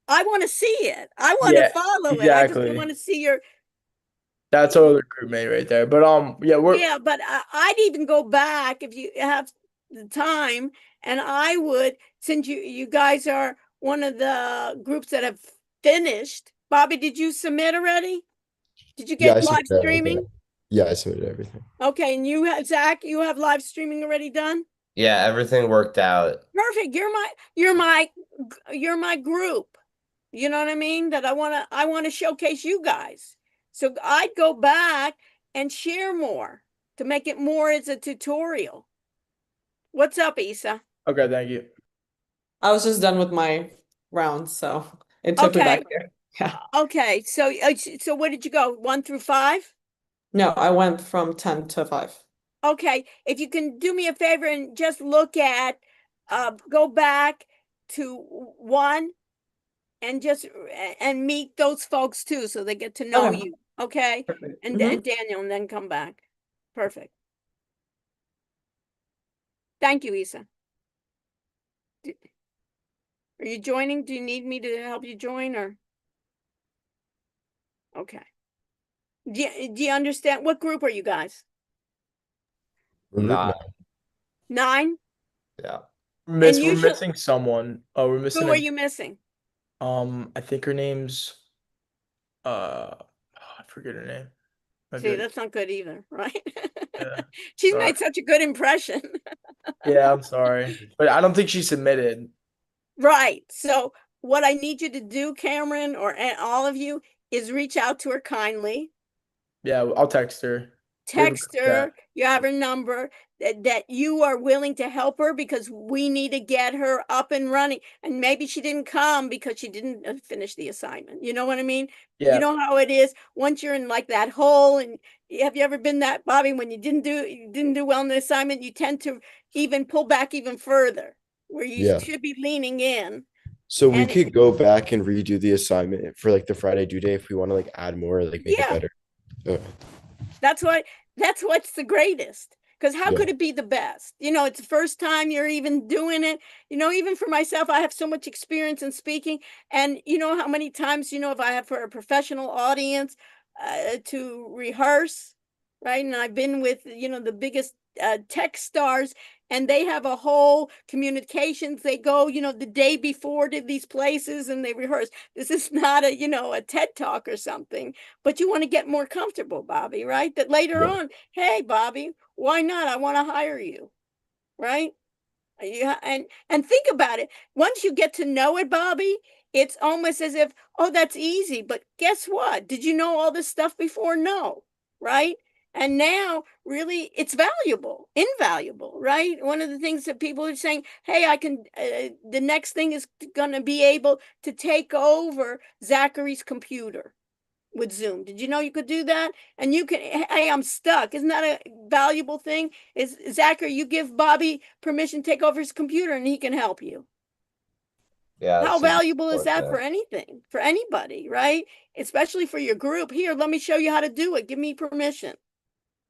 I want to see it. I want to follow it. I just don't want to see your. That's our other group mate right there. But Yeah, but I'd even go back if you have the time, and I would, since you guys are one of the groups that have finished. Bobby, did you submit already? Did you get live streaming? Yeah, I submitted everything. Okay, and you have Zach, you have live streaming already done? Yeah, everything worked out. Perfect. You're my group. You know what I mean? That I want to showcase you guys. So I'd go back and share more to make it more as a tutorial. What's up, Issa? Okay, thank you. I was just done with my round, so it took me back here. Yeah. Okay, so what did you go? 1 through 5? No, I went from 10 to 5. Okay, if you can do me a favor and just look at, go back to 1 and meet those folks too, so they get to know you. Okay, and Daniel, and then come back. Perfect. Thank you, Isa. Are you joining? Do you need me to help you join or? Okay. Do you understand? What group are you guys? Nine. 9? Yeah. And We're usually, missing someone. Oh, we're missing who are you missing? I think her name's I forget her name. Might be See, like- that's not good either, right? Yeah. She's Sorry. made such a good impression. Yeah, I'm sorry. But I don't think she submitted. Right. So what I need you to do, Cameron, or all of you, is reach out to her kindly. Yeah, I'll text her. Text her, you have her number, that you are willing to help her because we need to get her up and running. And maybe she didn't come because she didn't finish the assignment. You know what I mean? Yeah. You know how it is once you're in like that hole. And have you ever been that, Bobby, when you didn't do well in the assignment, you tend to even pull back even further where you Yeah. should be leaning in. So we And could go back and redo the assignment for like the Friday due day if we want to like add more, like make it yeah, better. that's what's the greatest. Because how Yeah. could it be the best? You know, it's the first time you're even doing it. You know, even for myself, I have so much experience in speaking. And you know how many times, if I have for a professional audience to rehearse, right? And I've been with, the biggest tech stars, and they have a whole communications. They go, the day before to these places and they rehearse. This is not a TED talk or something, but you want to get more comfortable, Bobby, right? That later Yeah. on, hey, Bobby, why not? I want to hire you, right? Yeah, and think about it. Once you get to know it, Bobby, it's almost as if, oh, that's easy. But guess what? Did you know all this stuff before? No, right? And now, really, it's invaluable, right? One of the things that people are saying, hey, I can, the next thing is going to be able to take over Zachary's computer with Zoom. Did you know you could do that? And you can, hey, I'm stuck. Isn't that a valuable thing? Is Zachary, you give Bobby permission to take over his computer and he can help you. Yeah. How it's super valuable is that for important. anything, for anybody, right? Especially for your group. Here, let me show you how to do it. Give me permission.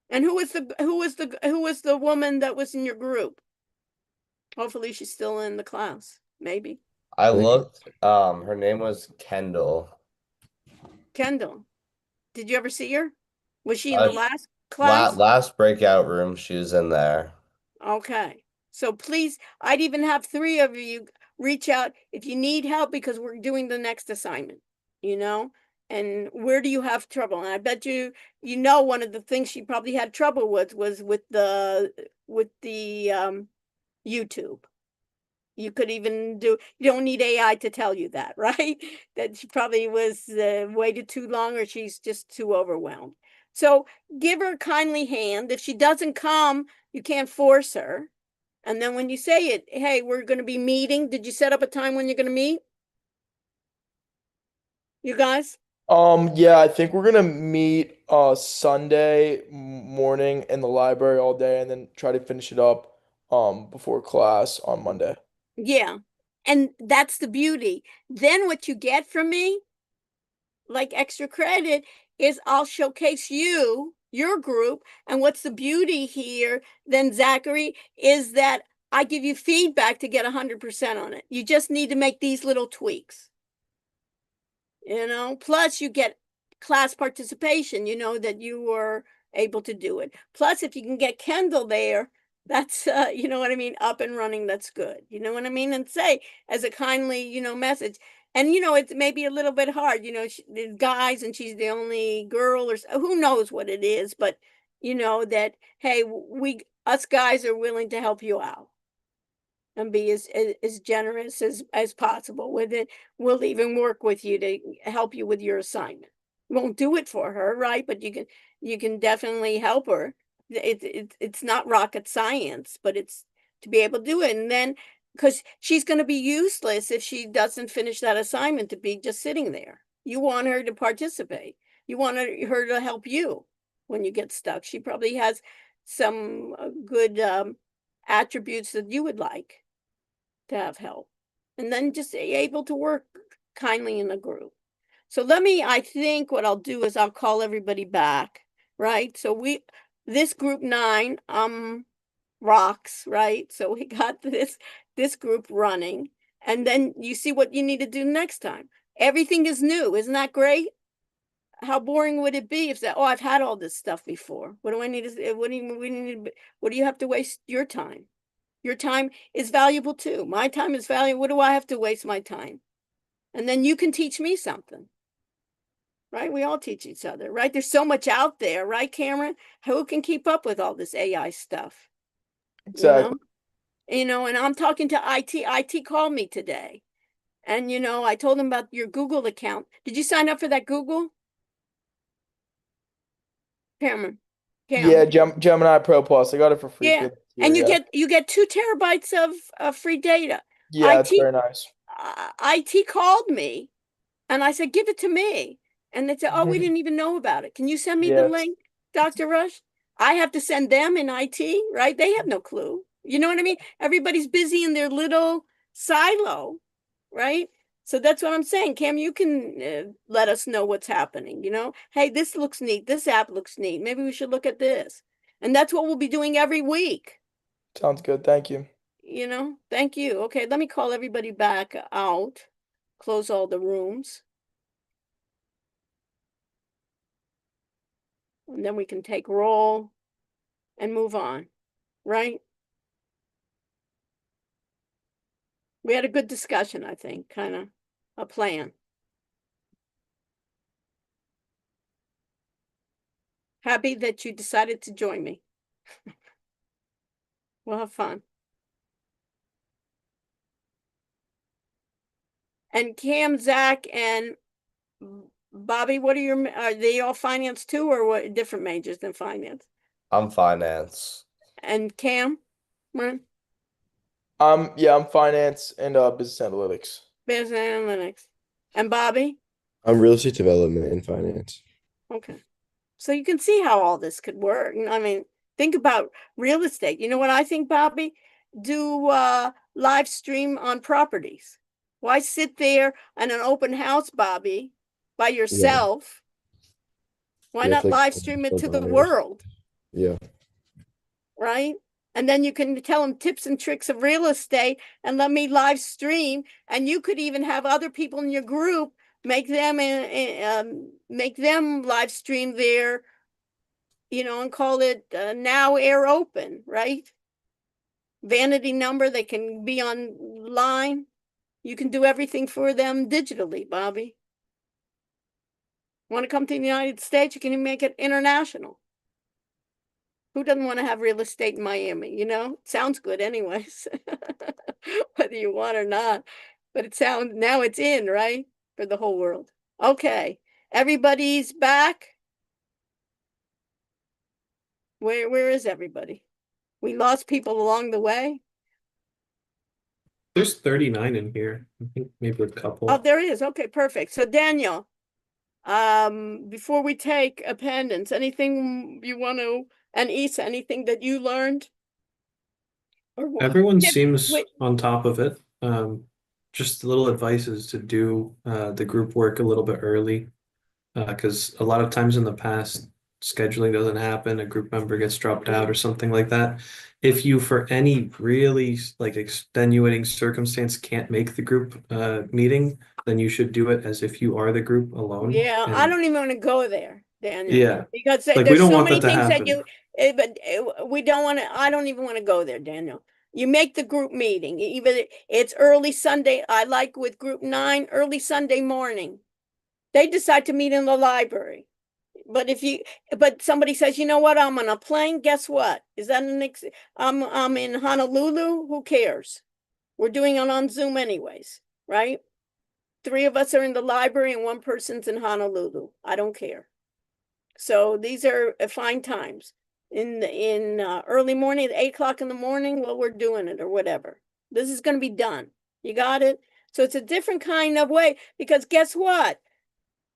And who was the woman that was in your group? Hopefully she's still in the class. Maybe. I looked. Her name was Kendall. Kendall. Did you ever see her? Was she in the last class? class? Last breakout room, she was in there. Okay. So please, I'd even have 3 of you reach out if you need help because we're doing the next assignment, and where do you have trouble? And I bet one of the things she probably had trouble with was with the YouTube. You could even you don't need AI to tell you that, right? That she probably was waited too long or she's just too overwhelmed. So give her a kindly hand. If she doesn't come, you can't force her. And then when you say it, hey, we're going to be meeting. Did you set up a time when you're going to meet? You guys? Yeah, I think we're gonna meet Sunday morning in the library all day and then try to finish it up before class on Monday. Yeah. And that's the beauty. Then what you get from me, like extra credit, is I'll showcase your group. And what's the beauty here, then, Zachary, is that I give you feedback to get 100% on it. You just need to make these little tweaks. Plus you get class participation, that you were able to do it. Plus, if you can get Kendall there, that's, you know what I mean, up and running, that's good. You know what I mean? And say as a kindly, message. And, it's maybe a little bit hard, the guys and she's the only girl or who knows what it is, but that, hey, us guys are willing to help you out and be as generous as possible with it. We'll even work with you to help you with your assignment. Won't do it for her, right? But you can definitely help her. It's not rocket science, but it's to be able to do it. And then because she's going to be useless if she doesn't finish that assignment to be just sitting there. You want her to participate. You want her to help you when you get stuck. She probably has some good attributes that you would like to have help, and then just able to work kindly in a group. So I think what I'll do is I'll call everybody back, right? So this group 9, rocks, right? So we got this group running, and then you see what you need to do next time. Everything is new. Isn't that great? How boring would it be if that, oh, I've had all this stuff before. What do I need to, what do you have to waste your time? Your time is valuable too. My time is valuable. What do I have to waste my time? And then you can teach me something, right? We all teach each other, right? There's so much out there, right, Cameron? Who can keep up with all this AI stuff? Exactly. And I'm talking to IT. IT called me today. And, I told them about your Google account. Did you sign up for that Google? Cameron. Yeah, Gemini Pro Plus. I got it for free. Yeah. And you get 2 terabytes of free data. Yeah, it's very nice. IT called me and I said, give it to me. And they said, oh, we didn't even know about it. Can you send me the link, Dr. Rush? I have to send them in IT, right? They have no clue. You know what I mean? Everybody's busy in their little silo, right? So that's what I'm saying. Cam, you can let us know what's happening, Hey, this looks neat. This app looks neat. Maybe we should look at this. And that's what we'll be doing every week. Sounds good. Thank you. Thank you. Okay, let me call everybody back out. Close all the rooms. And then we can take roll and move on, right? We had a good discussion, I think, kind of a plan. Happy that you decided to join me. We'll have fun. And Cam, Zach, and Bobby, are they all finance too, or what different majors than finance? I'm finance. And Cam? Right? I'm finance and business analytics. Business analytics. And Bobby? I'm real estate development and finance. Okay. So you can see how all this could work. I mean, think about real estate. You know what I think, Bobby? Do live stream on properties. Why sit there on an open house, Bobby, by yourself? Why Yeah, not like live stream it to the buyers. world? Yeah. Right? And then you can tell them tips and tricks of real estate and let me live stream. And you could even have other people in your group make them live stream their, and call it now air open, right? Vanity number, they can be online. You can do everything for them digitally, Bobby. Want to come to the United States? You can even make it international. Who doesn't want to have real estate in Miami? Sounds good anyways, whether you want or not. But now it's in, right? For the whole world. Okay, everybody's back. Where is everybody? We lost people along the way. There's 39 in here. I think maybe a couple. Oh, there is. Okay, perfect. So Daniel, before we take attendance, anything you want to, and Isa, anything that you learned? Everyone seems on top of it. Just little advice is to do the group work a little bit early, because a lot of times in the past, scheduling doesn't happen, a group member gets dropped out or something like that. If you, for any really like extenuating circumstance, can't make the group meeting, then you should do it as if you are the group alone. Yeah, I don't even want to go there, Daniel. Yeah, because like, we there's don't so want many that to things that happen. we don't want to. I don't even want to go there, Daniel. You make the group meeting. Even it's early Sunday. I like with group 9, early Sunday morning. They decide to meet in the library. But somebody says, you know what? I'm on a plane. Guess what? Is that I'm in Honolulu. Who cares? We're doing it on Zoom anyways, right? 3 of us are in the library and 1 person's in Honolulu. I don't care. So these are fine times. In early morning, at 8 o'clock in the morning, well, we're doing it or whatever. This is going to be done. You got it? So it's a different kind of way, because guess what?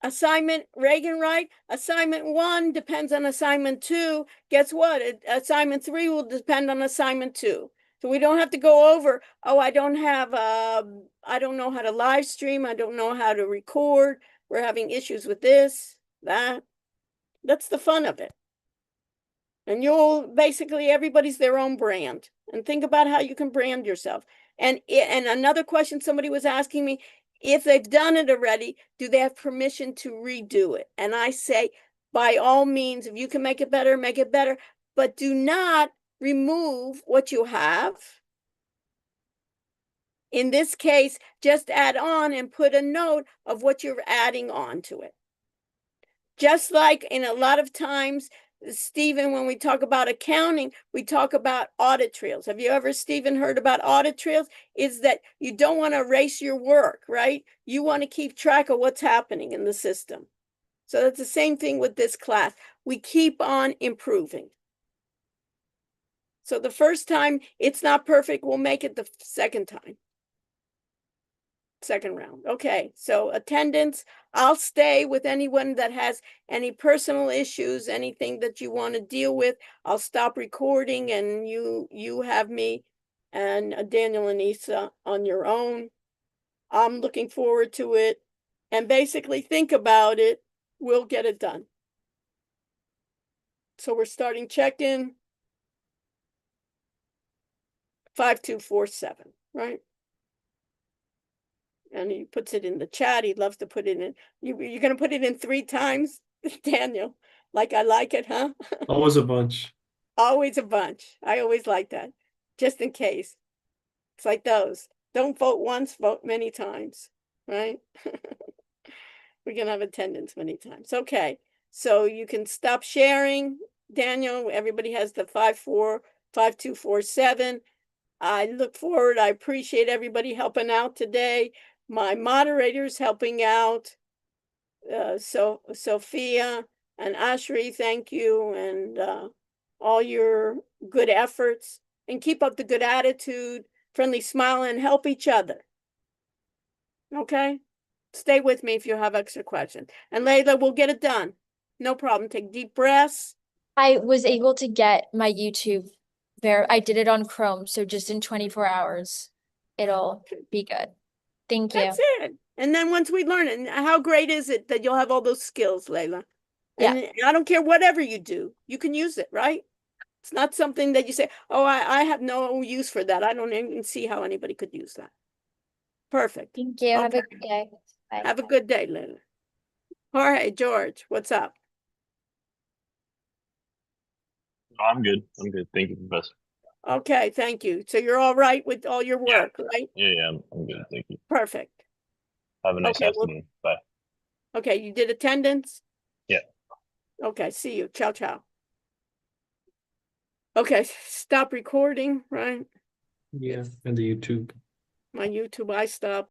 Assignment, Reagan, right? Assignment 1 depends on assignment 2. Guess what? Assignment 3 will depend on assignment 2. So we don't have to go over, oh, I don't know how to live stream. I don't know how to record. We're having issues with this, that. That's the fun of it. And everybody's their own brand. And think about how you can brand yourself. And another question somebody was asking me, if they've done it already, do they have permission to redo it? And I say, by all means, if you can make it better, but do not remove what you have. In this case, just add on and put a note of what you're adding on to it. Just like in a lot of times, Stephen, when we talk about accounting, we talk about audit trails. Have you ever, Stephen, heard about audit trails? Is that you don't want to erase your work, right? You want to keep track of what's happening in the system. So that's the same thing with this class. We keep on improving. So the first time it's not perfect, we'll make it the second time. Second round. Okay, so attendance, I'll stay with anyone that has any personal issues, anything that you want to deal with. I'll stop recording and you have me and Daniel and Issa on your own. I'm looking forward to it. And basically think about it. We'll get it done. So we're starting check-in 5247, right? And he puts it in the chat. He loves to put it in. You're going to put it in 3 times, Daniel? Like I like it, huh? Always a bunch. Always a bunch. I always like that, just in case. It's like those. Don't vote once, vote many times, right? We're going to have attendance many times. Okay, so you can stop sharing, Daniel. Everybody has the 5247. I look forward. I appreciate everybody helping out today. My moderators helping out. So Sophia and Ashri, thank you, and all your good efforts. And keep up the good attitude, friendly smile, and help each other. Okay? Stay with me if you have extra questions. And Layla, we'll get it done. No problem. Take deep breaths. I was able to get my YouTube there. I did it on Chrome, so just in 24 hours, it'll be good. Thank you. That's it. And then once we learn it, and how great is it that you'll have all those skills, Layla? And I don't care whatever you do, you can use it, right? It's not something that you say, oh, I have no use for that. I don't even see how anybody could use that. Perfect. Thank you. Have a good day. Bye. Have a good day, Layla. Jorge, George, what's up? I'm good. I'm good. Thank you, Professor. Okay, thank you. So you're all right with all your work, right? Yeah, I'm good. Thank you. Perfect. Have a nice afternoon. Bye. Okay, you did attendance? Yeah. Okay, see you. Ciao, ciao. Okay, stop recording, right? Yeah, and the YouTube. My YouTube, I stopped.